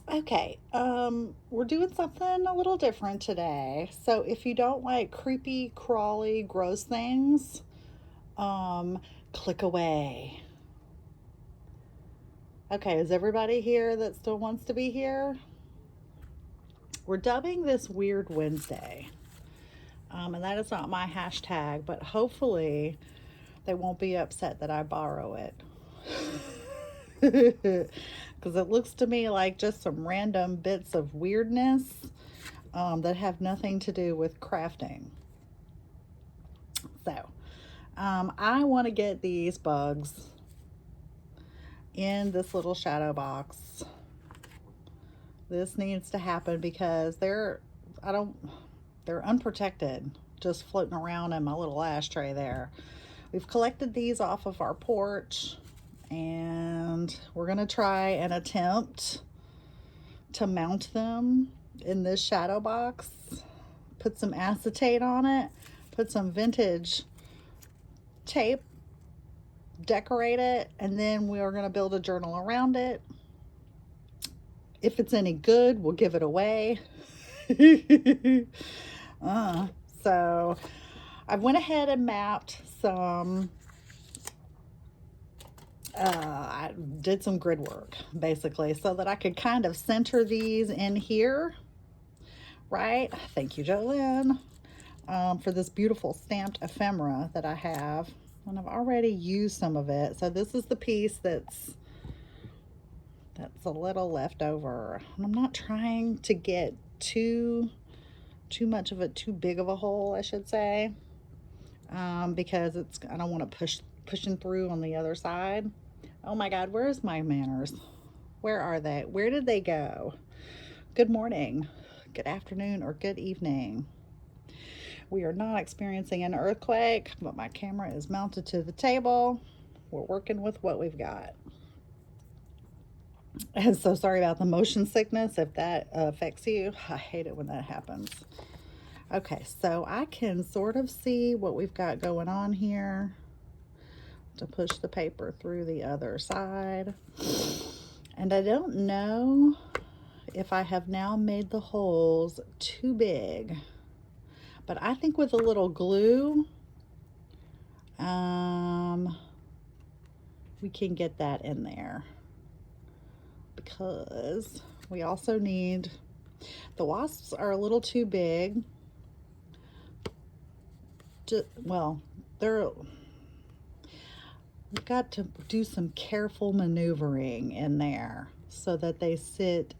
Okay, we're doing something a little different today. So if you don't like creepy, crawly, gross things, um, click away. Okay, is everybody here that still wants to be here? We're dubbing this Weird Wednesday. And that is not my hashtag, but hopefully they won't be upset that I borrow it. Because it looks to me like just some random bits of weirdness that have nothing to do with crafting. So, I want to get these bugs in this little shadow box. This needs to happen because I don't, they're unprotected, just floating around in my little ashtray there. We've collected these off of our porch and we're going to try and attempt to mount them in this shadow box. Put some acetate on it, put some vintage tape, decorate it, and then we are going to build a journal around it. If it's any good, we'll give it away. uh, so I went ahead and mapped some. I did some grid work basically so that I could kind of center these in here, right? Thank you, Jolene, for this beautiful stamped ephemera that I have. And I've already used some of it. So this is the piece that's a little left over. And I'm not trying to get too much of a too big of a hole, I should say, because I don't want to pushing through on the other side. Oh my God, where's my manners? Where are they? Where did they go? Good morning, good afternoon, or good evening. We are not experiencing an earthquake, but my camera is mounted to the table. We're working with what we've got. And so sorry about the motion sickness if that affects you. I hate it when that happens. Okay, so I can sort of see what we've got going on here to push the paper through the other side. And I don't know if I have now made the holes too big, but I think with a little glue, we can get that in there because we also need, the wasps are a little too big. Well, we've got to do some careful maneuvering in there so that they sit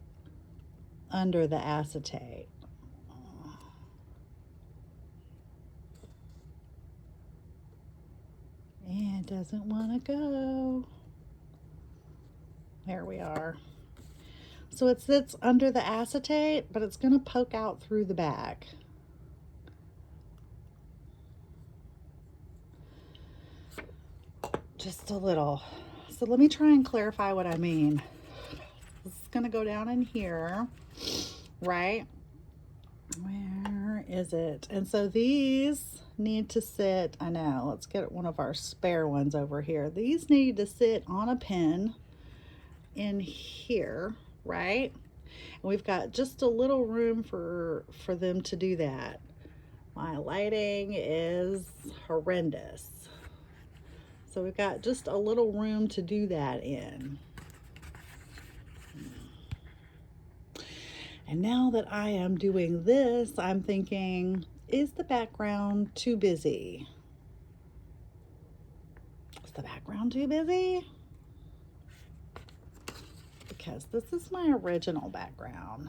under the acetate. And it doesn't want to go. There we are. So it sits under the acetate, but it's going to poke out through the back. Just a little. So let me try and clarify what I mean. This is going to go down in here, right? Where is it? And so these need to sit, I know, let's get one of our spare ones over here. These need to sit on a pin in here, right? And we've got just a little room for them to do that. My lighting is horrendous. So we've got just a little room to do that in. And now that I am doing this, I'm thinking, is the background too busy? Is the background too busy? Because this is my original background.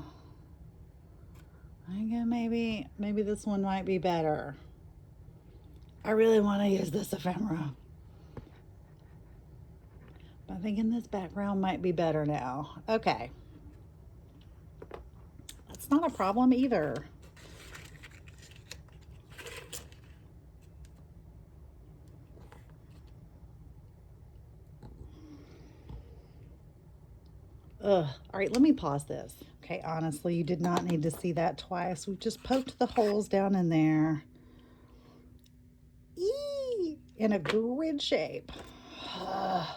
I think maybe this one might be better. I really want to use this ephemera. But I'm thinking this background might be better now. Okay. That's not a problem either. Ugh. All right, let me pause this. Okay, honestly, you did not need to see that twice. We've just poked the holes down in there. Eee! In a grid shape. All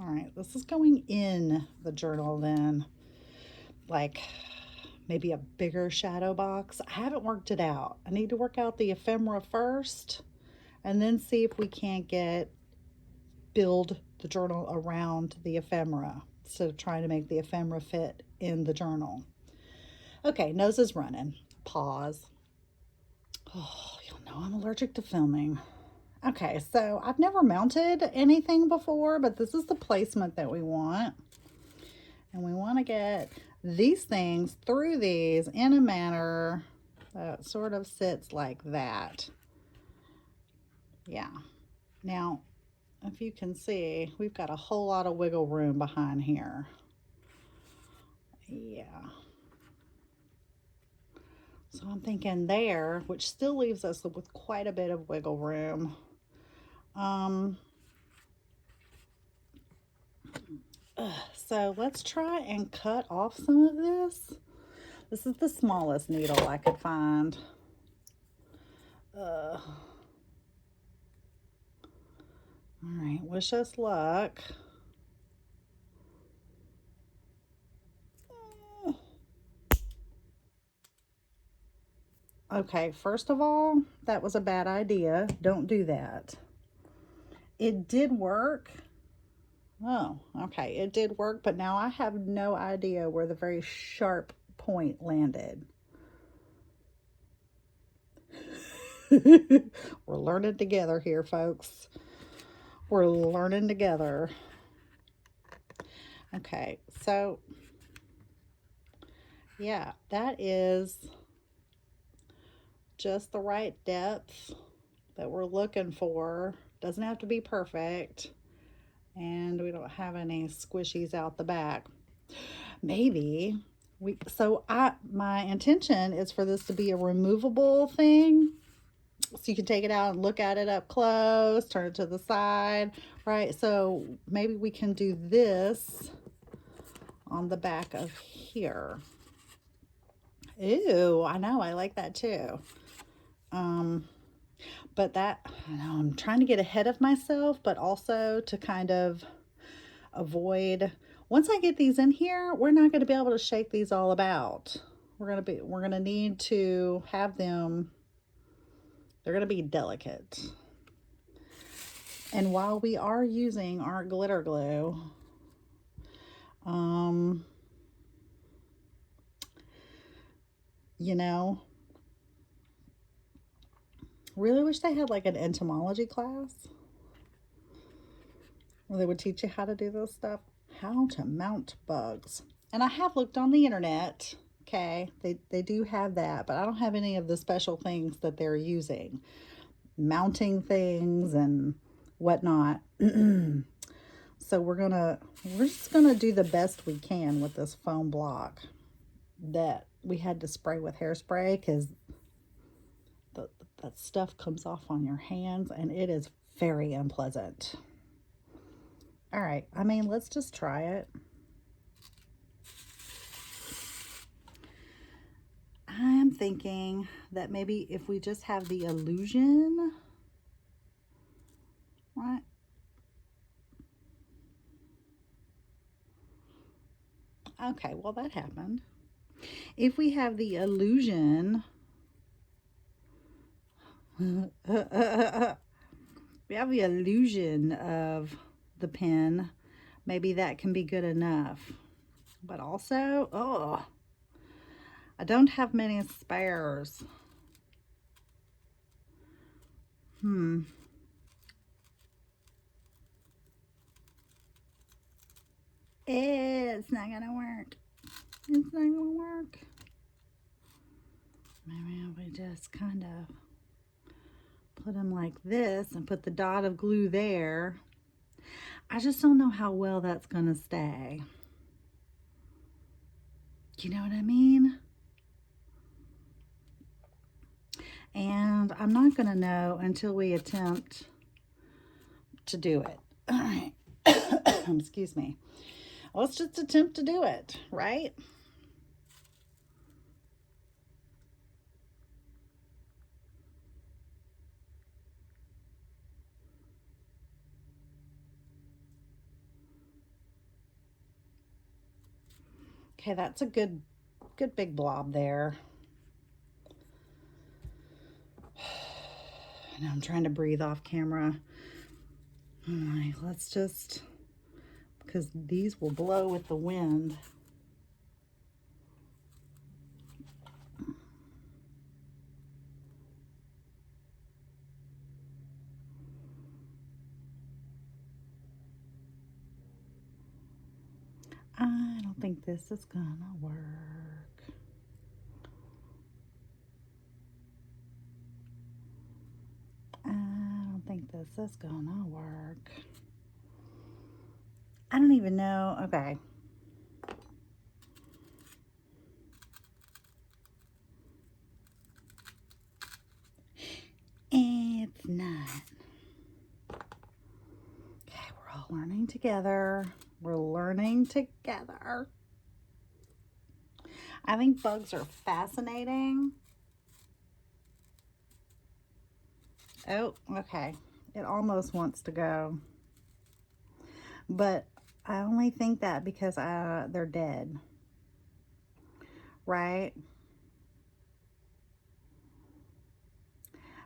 right, this is going in the journal then. like maybe a bigger shadow box. I haven't worked it out. I need to work out the ephemera first and then see if we can't build the journal around the ephemera instead of trying to make the ephemera fit in the journal. Okay, nose is running. Pause. Oh, you'll know I'm allergic to filming. Okay, so I've never mounted anything before, but this is the placement that we want. And we want to get these things through these in a manner that sort of sits like that. Yeah. Now, if you can see, we've got a whole lot of wiggle room behind here. Yeah. So I'm thinking there, which still leaves us with quite a bit of wiggle room. So let's try and cut off some of this. This is the smallest needle I could find. All right, wish us luck. Okay, first of all, that was a bad idea. Don't do that. It did work. Oh, okay, it did work, but now I have no idea where the very sharp point landed. We're learning together here, folks. We're learning together. Okay, so yeah, that is just the right depth that we're looking for. Doesn't have to be perfect. And we don't have any squishies out the back. Maybe my intention is for this to be a removable thing. So you can take it out and look at it up close, turn it to the side, right? So maybe we can do this on the back of here. Ew, I know, I like that too. But that, I know, I'm trying to get ahead of myself, but also to kind of avoid, once I get these in here, we're not going to be able to shake these all about. We're going to need to have them, they're going to be delicate. And while we are using our glitter glue, you know, really wish they had like an entomology class where they would teach you how to do this stuff. How to mount bugs. And I have looked on the internet. Okay, they do have that, but I don't have any of the special things that they're using. Mounting things and whatnot. So we're just gonna do the best we can with this foam block that we had to spray with hairspray because that stuff comes off on your hands and it is very unpleasant. All right, I mean, let's just try it. I'm thinking that maybe if we just have the illusion, right? Okay, well, that happened. If we have the illusion, we have the illusion of the pen, maybe that can be good enough. But also, oh, I don't have many spares. It's not gonna work. It's not gonna work. Maybe we just kind of put them like this and put the dot of glue there. I just don't know how well that's gonna stay. You know what I mean? And I'm not gonna know until we attempt to do it. All right. Excuse me. Let's just attempt to do it, right? Okay, that's a good big blob there. And I'm trying to breathe off camera. I'm like, let's just, because these will blow with the wind. I don't think this is gonna work. I don't think this is gonna work. I don't even know. Okay. It's not. Okay, we're all learning together. We're learning together. I think bugs are fascinating. Oh, okay. It almost wants to go. But I only think that because they're dead. Right?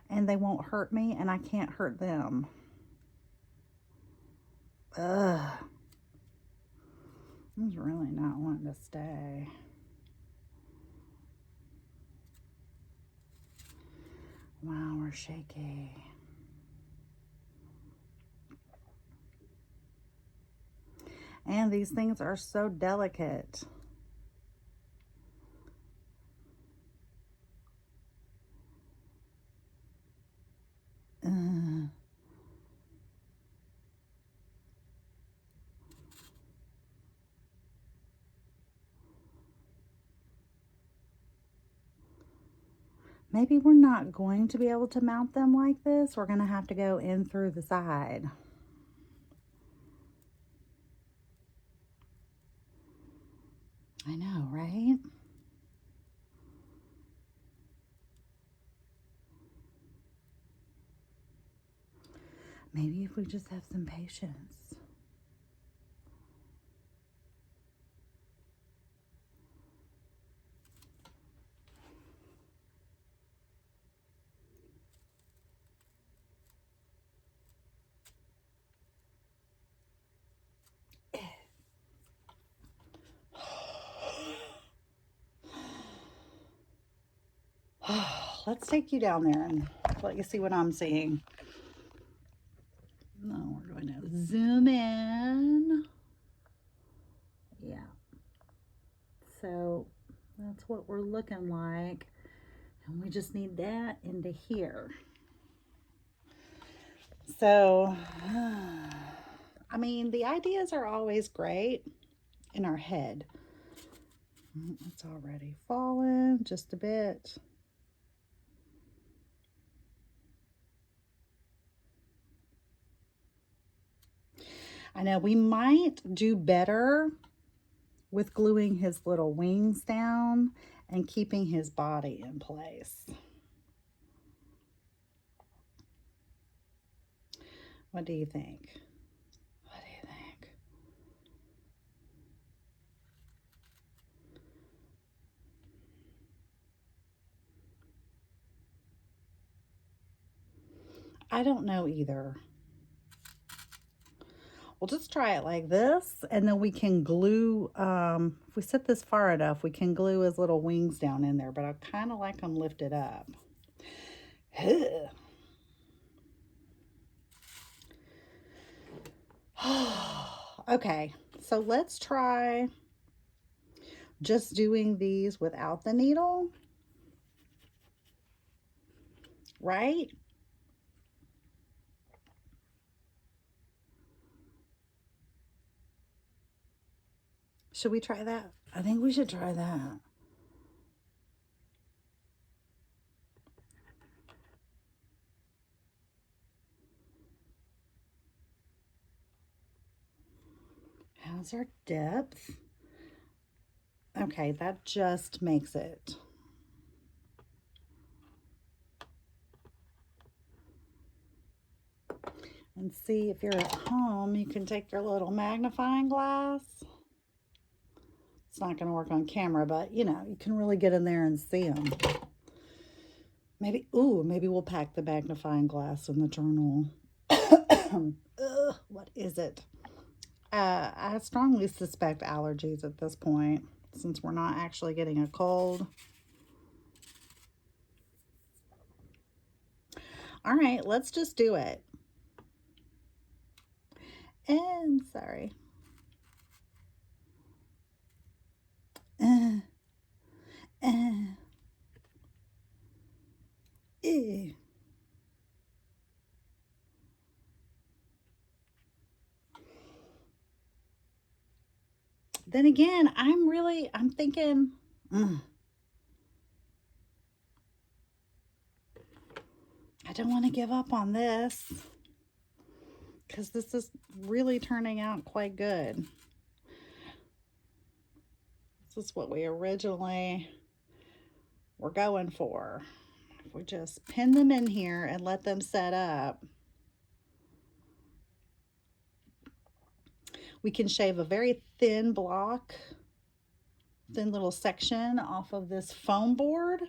And they won't hurt me, and I can't hurt them. Ugh. He's really not wanting to stay. Wow, we're shaky. And these things are so delicate. Maybe we're not going to be able to mount them like this. We're going to have to go in through the side. I know, right? Maybe if we just have some patience. Let's take you down there and let you see what I'm seeing. No, we're going to zoom in. Yeah. So that's what we're looking like. And we just need that into here. So, I mean, the ideas are always great in our head. It's already fallen just a bit. I know we might do better with gluing his little wings down and keeping his body in place. What do you think? What do you think? I don't know either. We'll just try it like this, and then we can glue, if we set this far enough, we can glue his little wings down in there, but I kind of like them lifted up. Okay, so let's try just doing these without the needle, right? Should we try that? I think we should try that. How's our depth? Okay, that just makes it. And see, if you're at home, you can take your little magnifying glass. It's not going to work on camera, but you know, you can really get in there and see them. Maybe, ooh, maybe we'll pack the magnifying glass in the journal. Ugh, what is it? I strongly suspect allergies at this point, since we're not actually getting a cold. All right, let's just do it. And sorry. Ew. Then again, I'm thinking, I don't want to give up on this, because this is really turning out quite good. This is what we originally were going for. If we just pin them in here and let them set up, we can shave a very thin block, thin little section off of this foam board.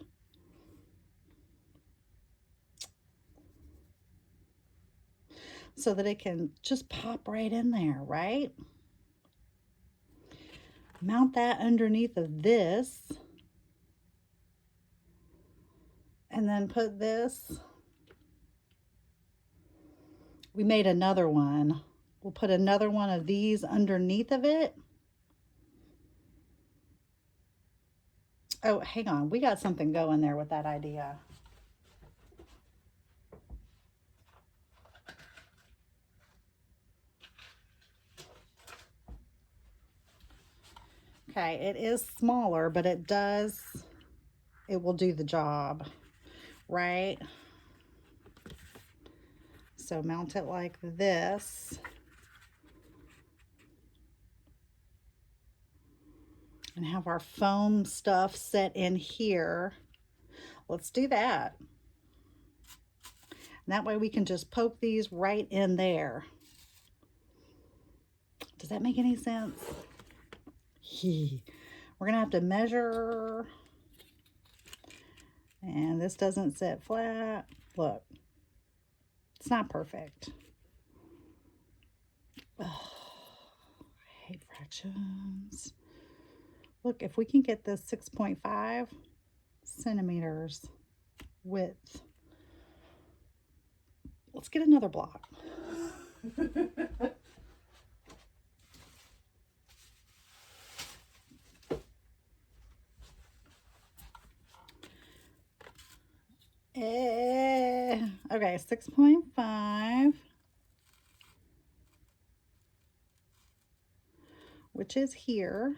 So that it can just pop right in there, right? Mount that underneath of this. And then put this. We made another one. We'll put another one of these underneath of it. Oh, hang on. We got something going there with that idea. Okay, it is smaller, but it will do the job, right? So mount it like this. And have our foam stuff set in here. Let's do that. And that way we can just poke these right in there. Does that make any sense? We're gonna have to measure, and this doesn't sit flat. Look, it's not perfect. Oh, I hate fractions. Look, if we can get this 6.5 centimeters width. Let's get another block. Okay, 6.5, which is here.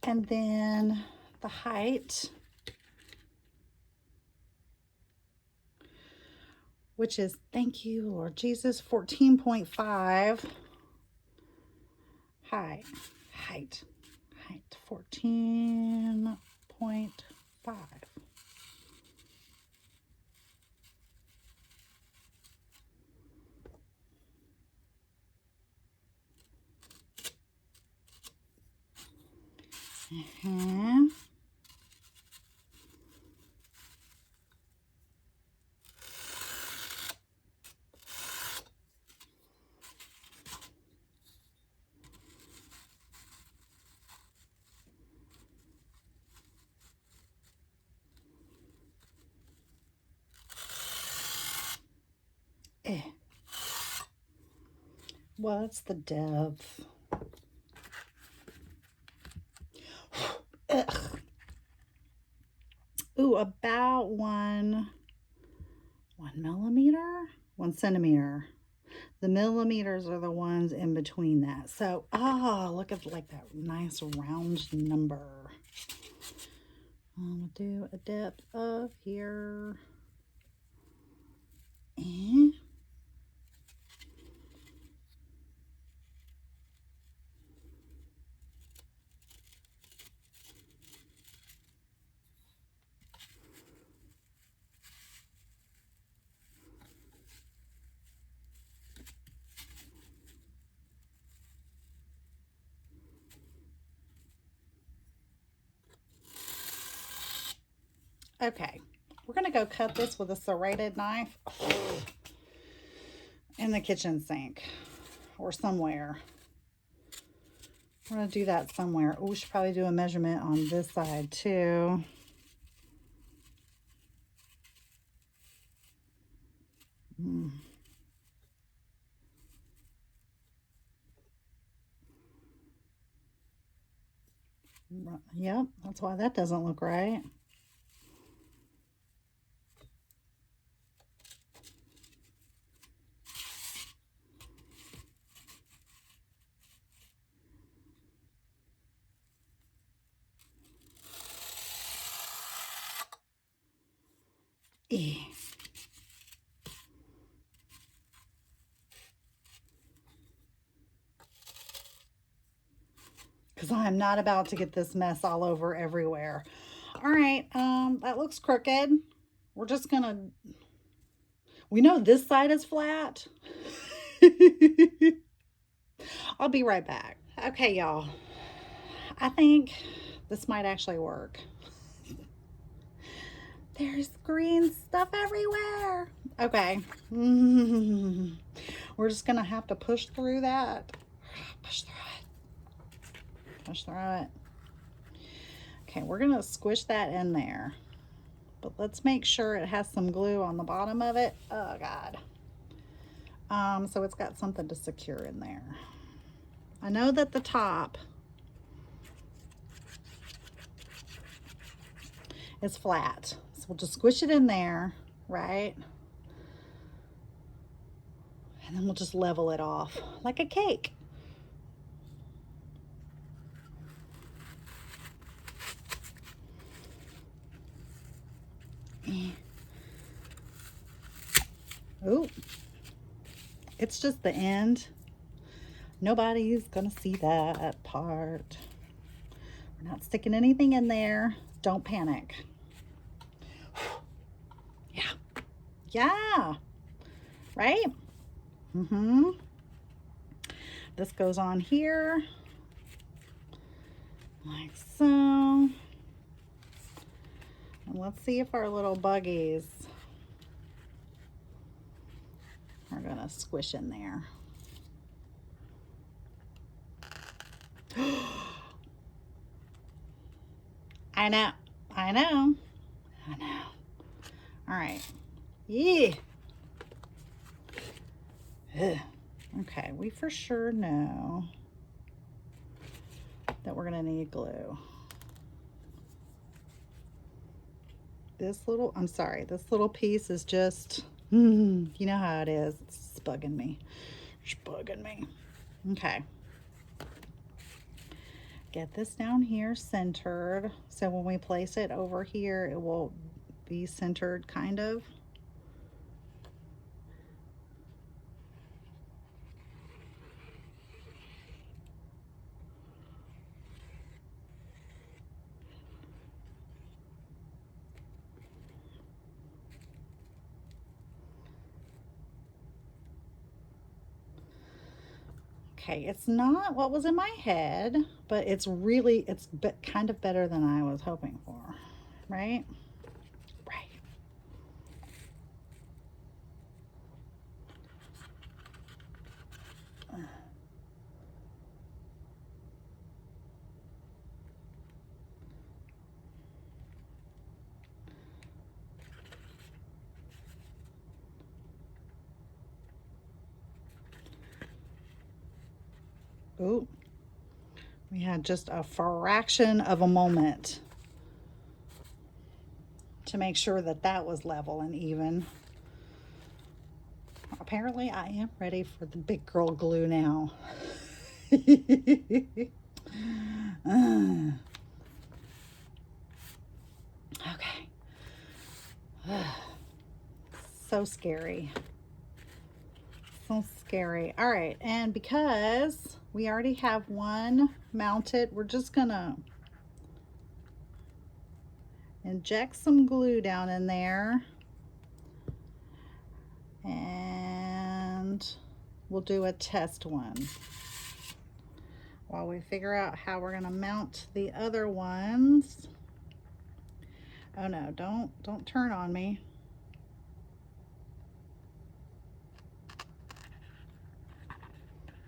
And then the height, which is, thank you, Lord Jesus, 14.5. Height, 14.5. Well, it's the depth. Ooh, about 1 millimeter, 1 centimeter. The millimeters are the ones in between that. So, look at like that nice round number. I'm gonna do a depth of here. Okay, we're gonna go cut this with a serrated knife in the kitchen sink or somewhere. We're gonna do that somewhere. Oh, we should probably do a measurement on this side too. Yep, that's why that doesn't look right. Because I'm not about to get this mess all over everywhere. All right, that looks crooked. We're just gonna, we know this side is flat. I'll be right back. Okay, y'all. I think this might actually work. There's green stuff everywhere. Okay. We're just gonna have to push through that. Push through it. Push through it. Okay, we're gonna squish that in there. But let's make sure it has some glue on the bottom of it. Oh God. So it's got something to secure in there. I know that the top is flat. So we'll just squish it in there, right? And then we'll just level it off like a cake. Oh, it's just the end. Nobody's gonna see that part. We're not sticking anything in there. Don't panic. Yeah. Yeah. Right? Mm-hmm. This goes on here. Like so. And let's see if our little buggies are gonna squish in there. I know. I know. I know. All right. Yeah. Ugh. Okay, we for sure know that we're gonna need glue. This little, I'm sorry, this little piece is just, you know how it is. It's bugging me. It's bugging me. Okay. Get this down here centered. So when we place it over here, it will be centered kind of. Okay, it's not what was in my head, but it's really, it's kind of better than I was hoping for, right? Right. Oh, we had just a fraction of a moment to make sure that that was level and even. Apparently, I am ready for the big girl glue now. Okay. So scary. So scary. All right, and because we already have one mounted, we're just gonna inject some glue down in there, and we'll do a test one while we figure out how we're gonna mount the other ones. Oh no, don't turn on me.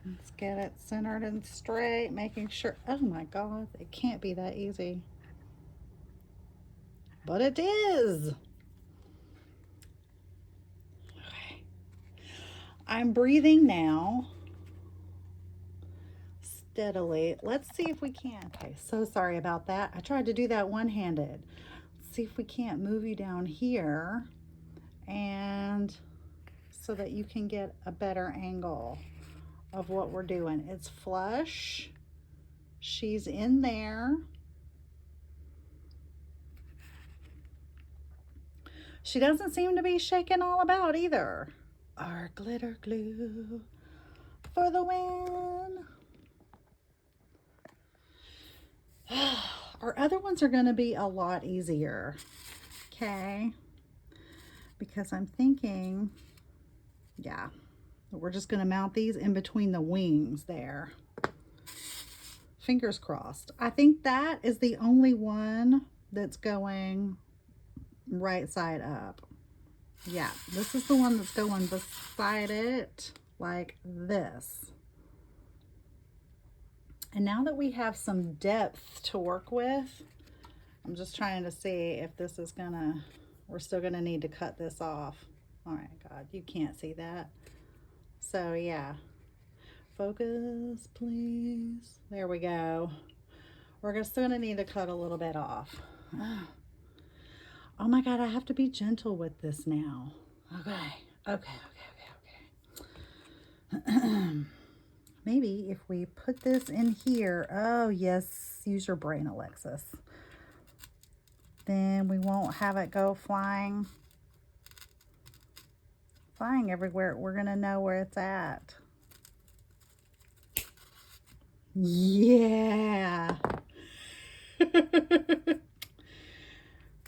Let's get it centered and straight, making sure. Oh my God, it can't be that easy. But it is. Okay. I'm breathing now. Steadily. Let's see if we can. Okay, so sorry about that. I tried to do that one-handed. Let's see if we can't move you down here and so that you can get a better angle of what we're doing. It's flush. She's in there. She doesn't seem to be shaking all about either. Our glitter glue for the win. Our other ones are going to be a lot easier, okay? Because I'm thinking, yeah, we're just going to mount these in between the wings there. Fingers crossed. I think that is the only one that's going right side up. Yeah, this is the one that's going beside it like this. And now that we have some depth to work with, I'm just trying to see if this is gonna, we're still gonna need to cut this off. All right, God, you can't see that. So yeah, focus, please. There we go. We're still gonna need to cut a little bit off. Oh my God, I have to be gentle with this now. Okay. Maybe if we put this in here, oh yes, use your brain, Alexis. Then we won't have it go flying everywhere. We're gonna know where it's at. Yeah.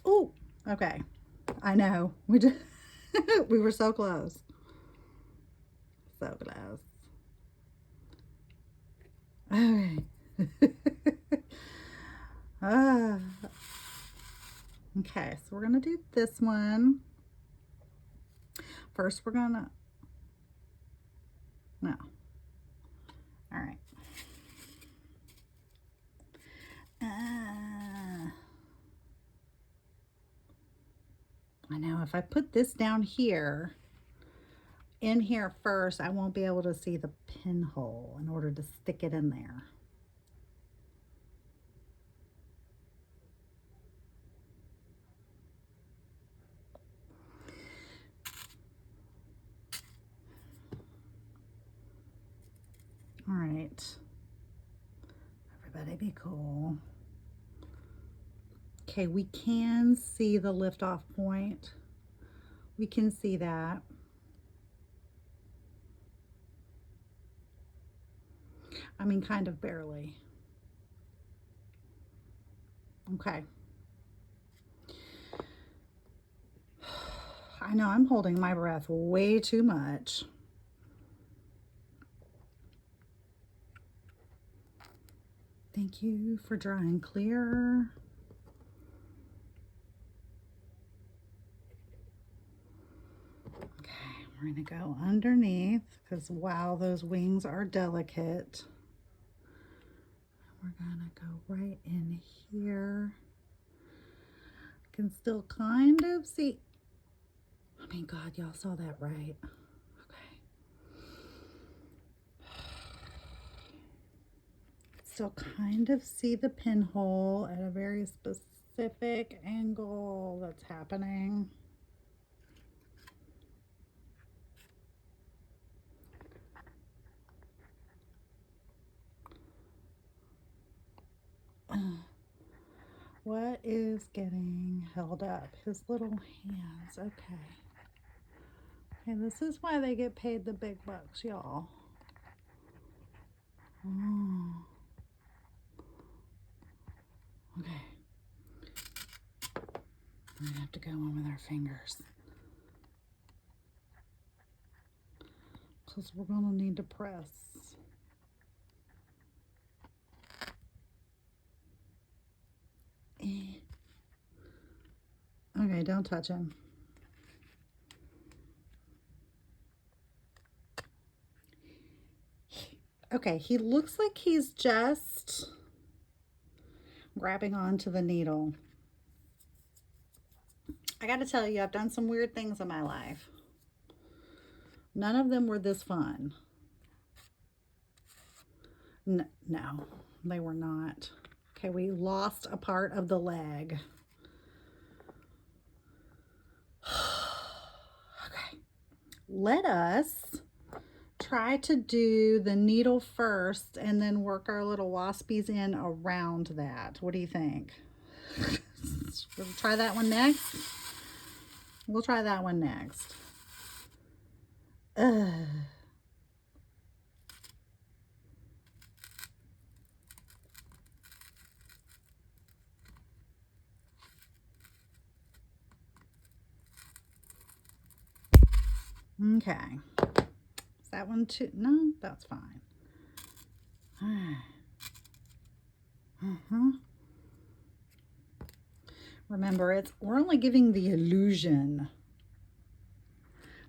Oh, okay. I know. We just we were so close. So close. Okay. Okay, so we're gonna do this one. First, we're gonna, no. All right. I know if I put this down here, in here first, I won't be able to see the pinhole in order to stick it in there. All right. Everybody be cool. Okay, we can see the liftoff point. We can see that. I mean, kind of barely. Okay. I know I'm holding my breath way too much. Thank you for drying clear. Okay, we're gonna go underneath because wow, those wings are delicate. We're gonna go right in here. I can still kind of see. I mean, God, y'all saw that right. Okay. Still kind of see the pinhole at a very specific angle that's happening. What is getting held up? His little hands. Okay. Okay, this is why they get paid the big bucks, y'all. Oh. Okay. We're gonna have to go in with our fingers. Because we're gonna need to press. Okay, don't touch him. Okay, he looks like he's just grabbing onto the needle. I gotta tell you, I've done some weird things in my life. None of them were this fun. No, they were not. Okay, we lost a part of the leg. Okay, let us try to do the needle first and then work our little waspies in around that. What do you think? We'll try that one next. We'll try that one next. Okay. Is that one too? No, that's fine. Remember, we're only giving the illusion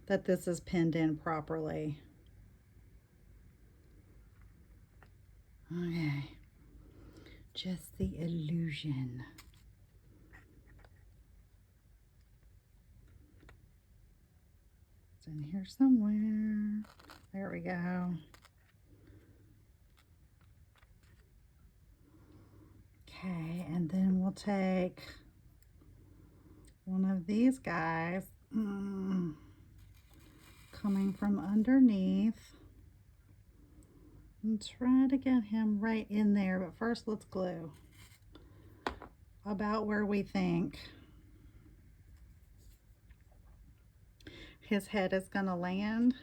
that this is pinned in properly. Okay. Just the illusion. It's in here somewhere. There we go. Okay, and then we'll take one of these guys coming from underneath and try to get him right in there. But first, let's glue about where we think his head is going to land.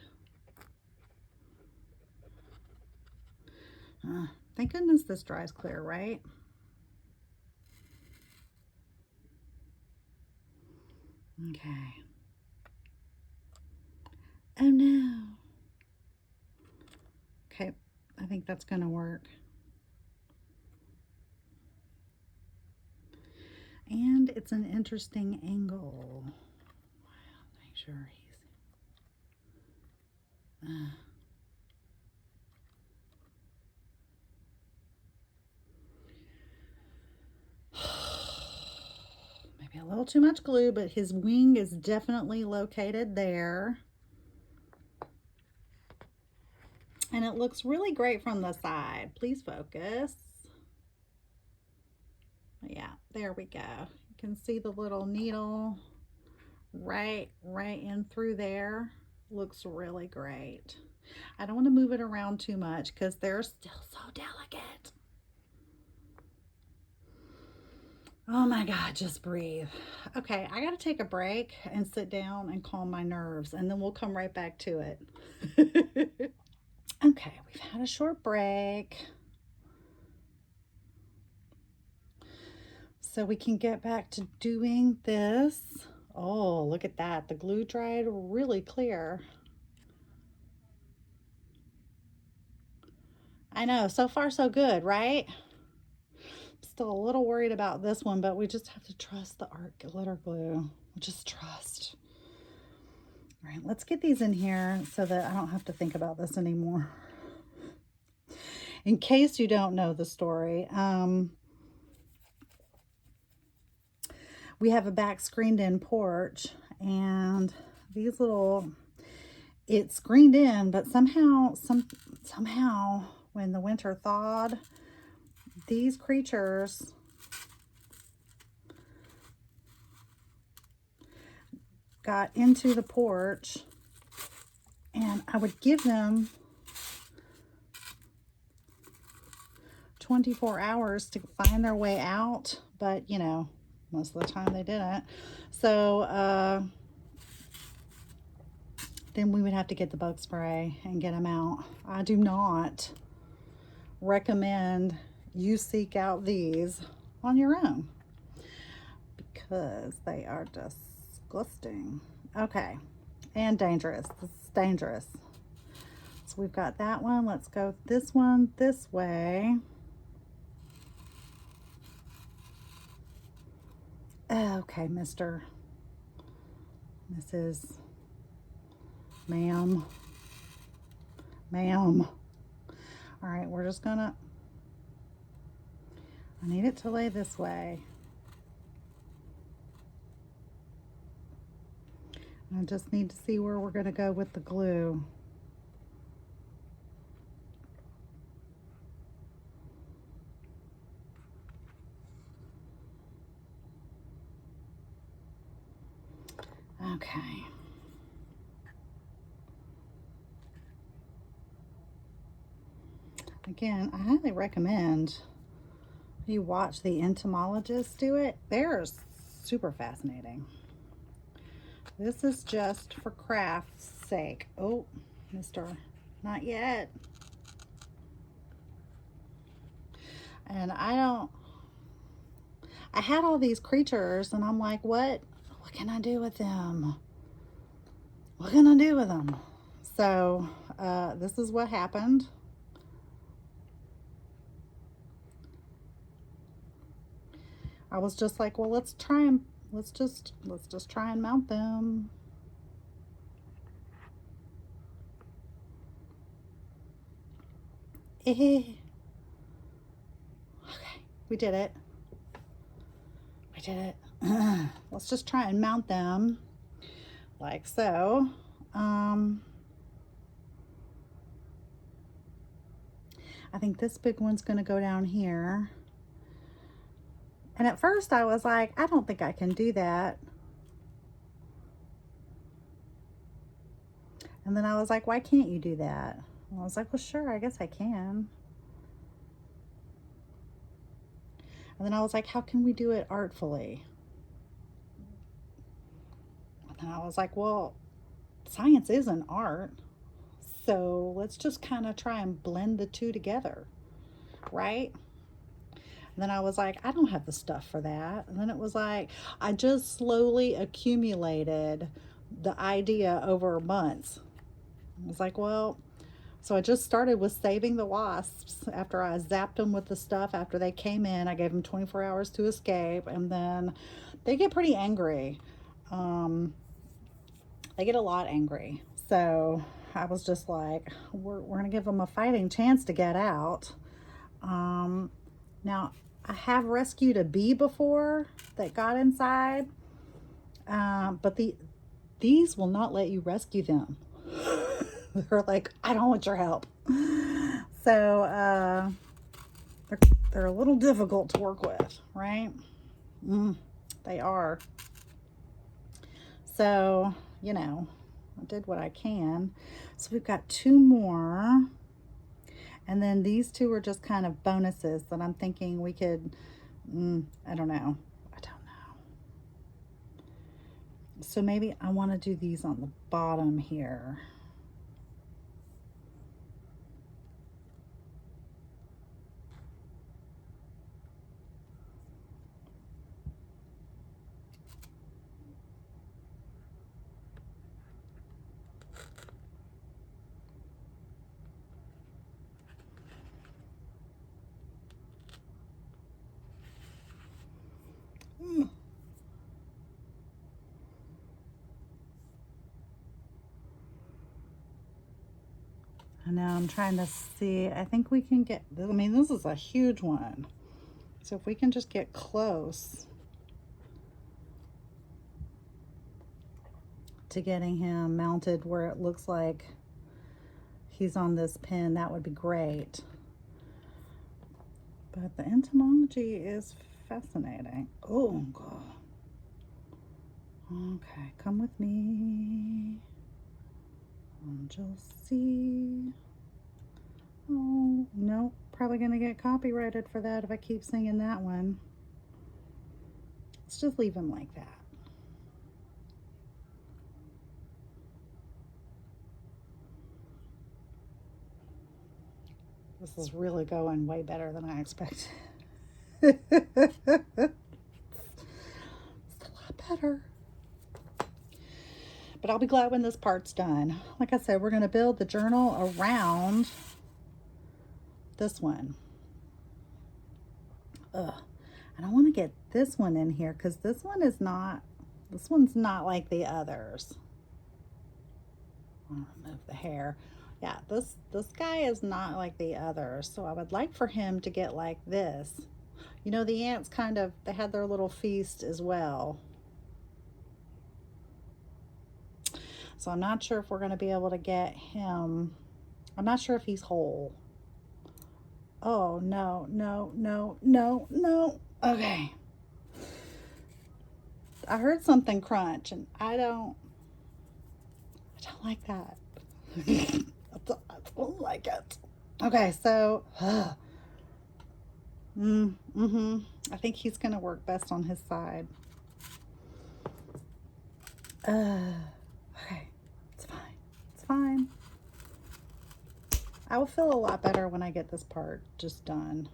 Thank goodness this dries clear, right? Okay. Oh no. Okay, I think that's going to work. And it's an interesting angle. Make sure he's... maybe a little too much glue, but his wing is definitely located there. And it looks really great from the side. Please focus. Yeah, there we go. You can see the little needle right in through there. Looks really great. I don't want to move it around too much because they're still so delicate. Oh my God, just breathe. Okay, I got to take a break and sit down and calm my nerves, and then we'll come right back to it. Okay, we've had a short break, so we can get back to doing this. Oh, look at that. The glue dried really clear. I know, so far so good, right? Still a little worried about this one, but we just have to trust the art glitter glue. Just trust. All right, let's get these in here so that I don't have to think about this anymore. In case you don't know the story, we have a back screened in porch, and these little, it's screened in, but somehow when the winter thawed, these creatures got into the porch, and I would give them 24 hours to find their way out, but you know, most of the time they didn't. So then we would have to get the bug spray and get them out. I do not recommend you seek out these on your own because they are disgusting. Okay, and dangerous. This is dangerous. So we've got that one. Let's go this one this way. Okay, mister. Mrs. Ma'am. Ma'am. All right, we're just gonna, I need it to lay this way. I just need to see where we're gonna go with the glue. Okay. Again, I highly recommend you watch the entomologists do it. They're super fascinating. This is just for craft's sake. Oh, mister, not yet. And I had all these creatures and I'm like, what can I do with them? What can I do with them? So this is what happened. I was just like, well, let's just try and mount them. Okay, we did it. We did it. Let's just try and mount them like so. I think this big one's going to go down here. And at first I was like, I don't think I can do that. And then I was like, why can't you do that? And I was like, well, sure, I guess I can. And then I was like, how can we do it artfully? And then I was like, well, science is an art. So let's just kind of try and blend the two together, right? And then I was like, I don't have the stuff for that. And then it was like, I just slowly accumulated the idea over months. I was like, well, so I just started with saving the wasps after I zapped them with the stuff after they came in. I gave them 24 hours to escape, and then they get pretty angry. They get a lot angry. So I was just like, we're going to give them a fighting chance to get out. Now, I have rescued a bee before that got inside, but these will not let you rescue them. They're like, I don't want your help. So they're a little difficult to work with, right? They are. So, you know, I did what I can. So we've got 2 more. And then these 2 are just kind of bonuses that I'm thinking we could, I don't know. So maybe I want to do these on the bottom here. And now I'm trying to see, I think we can get, I mean, this is a huge one. So if we can just get close to getting him mounted where it looks like he's on this pin, that would be great. But the entomology is fascinating. Oh, God. Okay, come with me. And you'll see. Oh, no, probably going to get copyrighted for that if I keep singing that one. Let's just leave him like that. This is really going way better than I expected. It's a lot better. But I'll be glad when this part's done. Like I said, we're going to build the journal around this one. And I want to get this one in here because this one is not This one's not like the others. I'll remove the hair. Yeah, this guy is not like the others. So I would like for him to get like this. You know, the ants kind of, they had their little feast as well. So I'm not sure if we're going to be able to get him. I'm not sure if he's whole. Oh, no, no, no, no, no. Okay. I heard something crunch and I don't like that. I don't like it. Okay, so I think he's gonna work best on his side. Okay, it's fine. It's fine. I will feel a lot better when I get this part just done.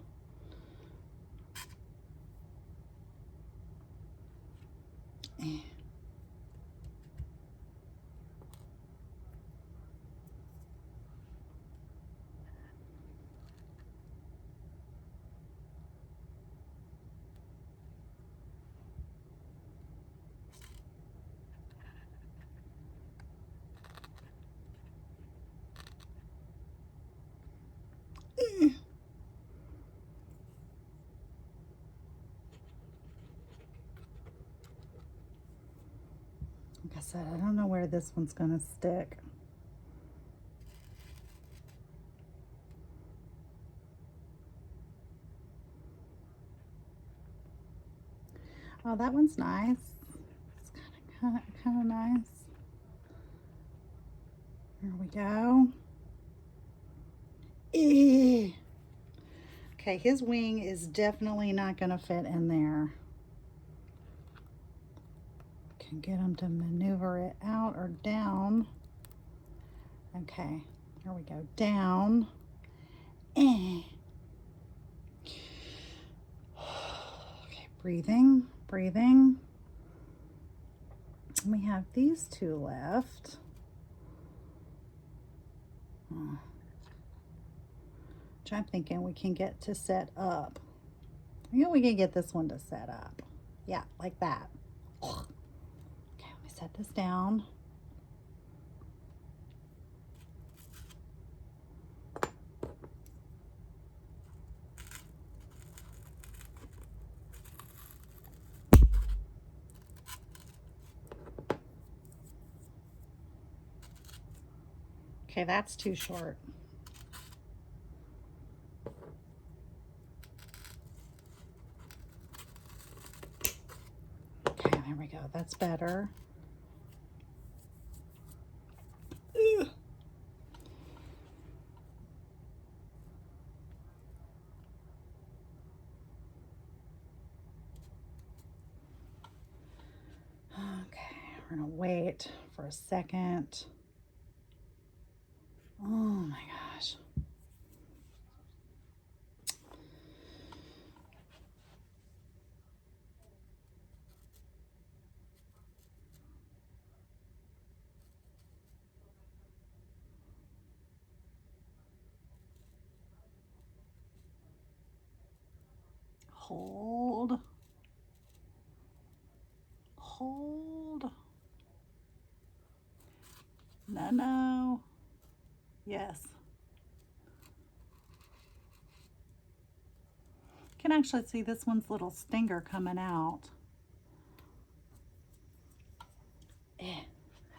Like I said, I don't know where this one's gonna stick. Oh, that one's nice. It's kind of nice. There we go. Okay, his wing is definitely not going to fit in there. Can get him to maneuver it out or down. Okay, there we go. Down. Okay, breathing, breathing. We have these two left. Which I'm thinking we can get to set up. I think we can get this one to set up. Yeah, like that. Okay, let me set this down. Okay, that's too short. Okay, there we go. That's better. Ugh. Okay, we're gonna wait for a second. Oh my gosh. Hold. Hold. No, no. Yes. You can actually see this one's little stinger coming out. And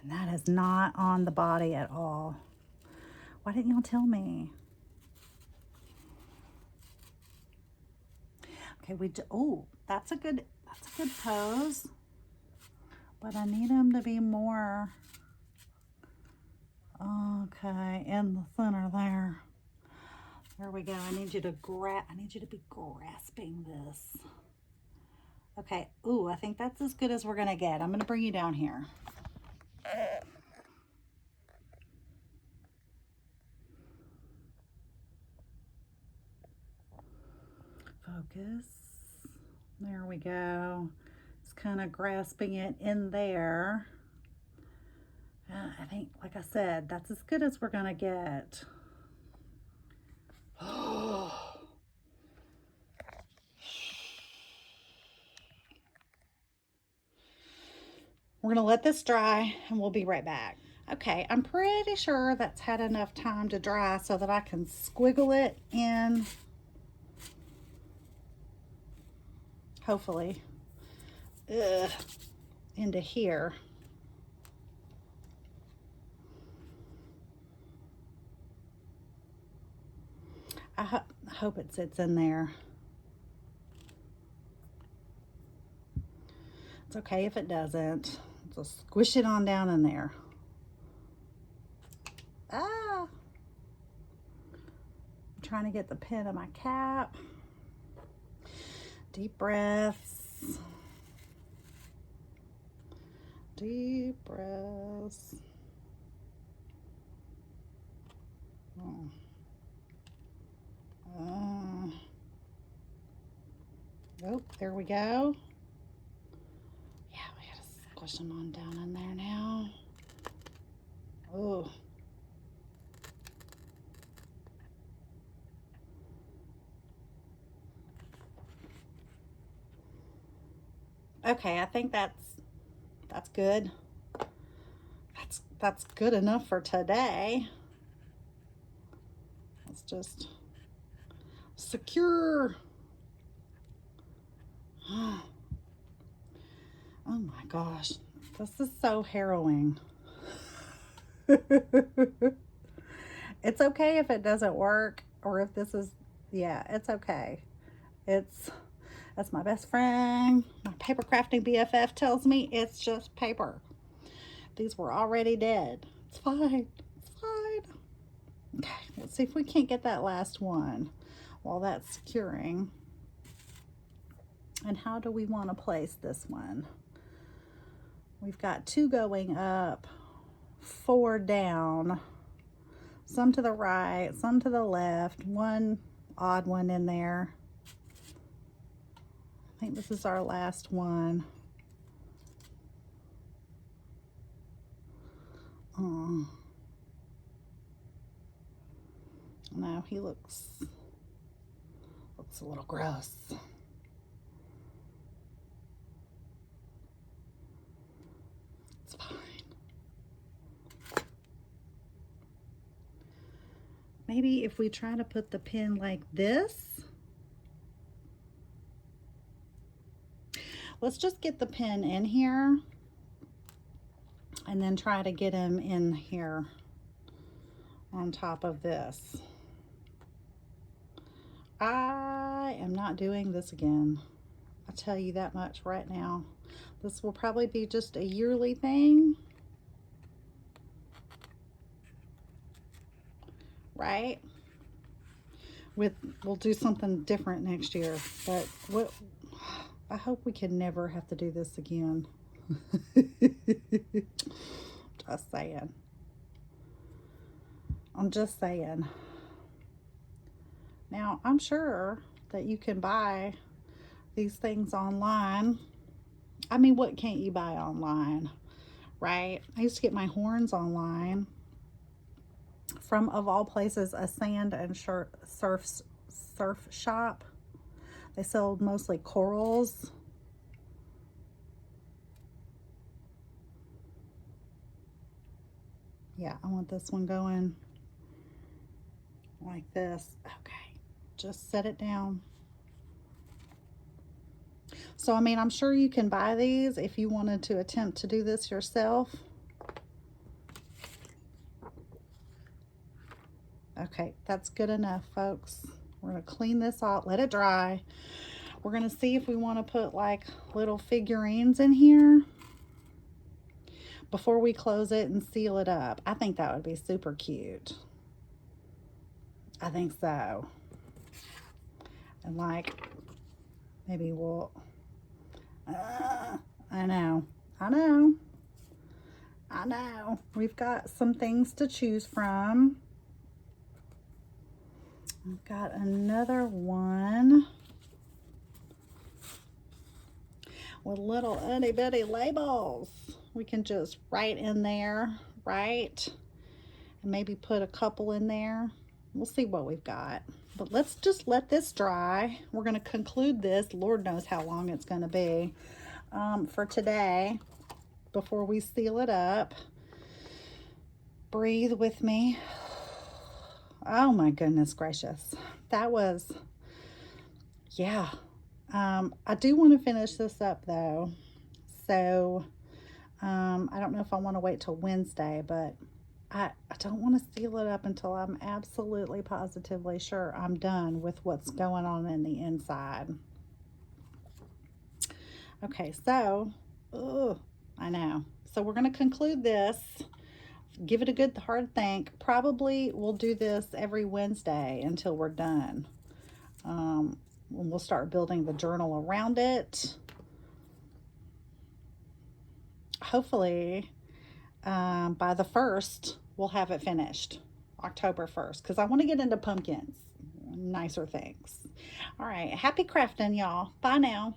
that is not on the body at all. Why didn't y'all tell me? Okay, oh, that's a good pose. But I need him to be more, okay, in the center there. There we go. I need you to be grasping this. Okay. Ooh, I think that's as good as we're gonna get. I'm gonna bring you down here. Focus. There we go. It's kind of grasping it in there. I think, like I said, that's as good as we're gonna get. We're gonna let this dry and we'll be right back. Okay, I'm pretty sure that's had enough time to dry so that I can squiggle it in, hopefully, into here. I hope it sits in there. It's okay if it doesn't. Just squish it on down in there. I'm trying to get the pin of my cap. Deep breaths. Deep breaths. Oh, there we go. Yeah, we gotta squish them on down in there now. Oh. Okay, I think that's good. That's good enough for today. Let's just secure. Oh my gosh, this is so harrowing. It's okay if it doesn't work, or if this is, yeah, it's okay. That's my best friend. My paper crafting BFF tells me it's just paper. These were already dead. It's fine. It's fine. Okay, let's see if we can't get that last one while that's securing. And how do we want to place this one? We've got 2 going up, 4 down, some to the right, some to the left, 1 odd one in there. I think this is our last one. No, he looks a little gross. It's fine. Maybe if we try to put the pin like this. Let's just get the pin in here and then try to get him in here on top of this. I am not doing this again. I'll tell you that much right now. This will probably be just a yearly thing. Right? We'll do something different next year, but I hope we can never have to do this again. Just saying. I'm just saying. Now, I'm sure that you can buy these things online. I mean, what can't you buy online, right? I used to get my horns online from, of all places, a sand and surf shop. They sold mostly corals. Yeah, I want this one going like this. Okay, just set it down. So, I mean, I'm sure you can buy these if you wanted to attempt to do this yourself. Okay, that's good enough, folks. We're going to clean this off, let it dry. We're going to see if we want to put like little figurines in here before we close it and seal it up. I think that would be super cute. I think so. And like, maybe we'll, I know. We've got some things to choose from. I've got another one with little itty bitty labels. We can just write in there, right? And maybe put a couple in there. We'll see what we've got. But let's just let this dry. We're going to conclude this. Lord knows how long it's going to be for today. before we seal it up. Breathe with me. Oh my goodness gracious. That was, yeah. I do want to finish this up though. So I don't know if I want to wait till Wednesday, but I don't want to seal it up until I'm absolutely positively sure I'm done with what's going on in the inside. Okay, so, I know. So we're going to conclude this. Give it a good hard think. Probably we'll do this every Wednesday until we're done. We'll start building the journal around it. Hopefully, by the 1st, we'll have it finished. October 1st, because I want to get into pumpkins. Nicer things. All right. Happy crafting, y'all. Bye now.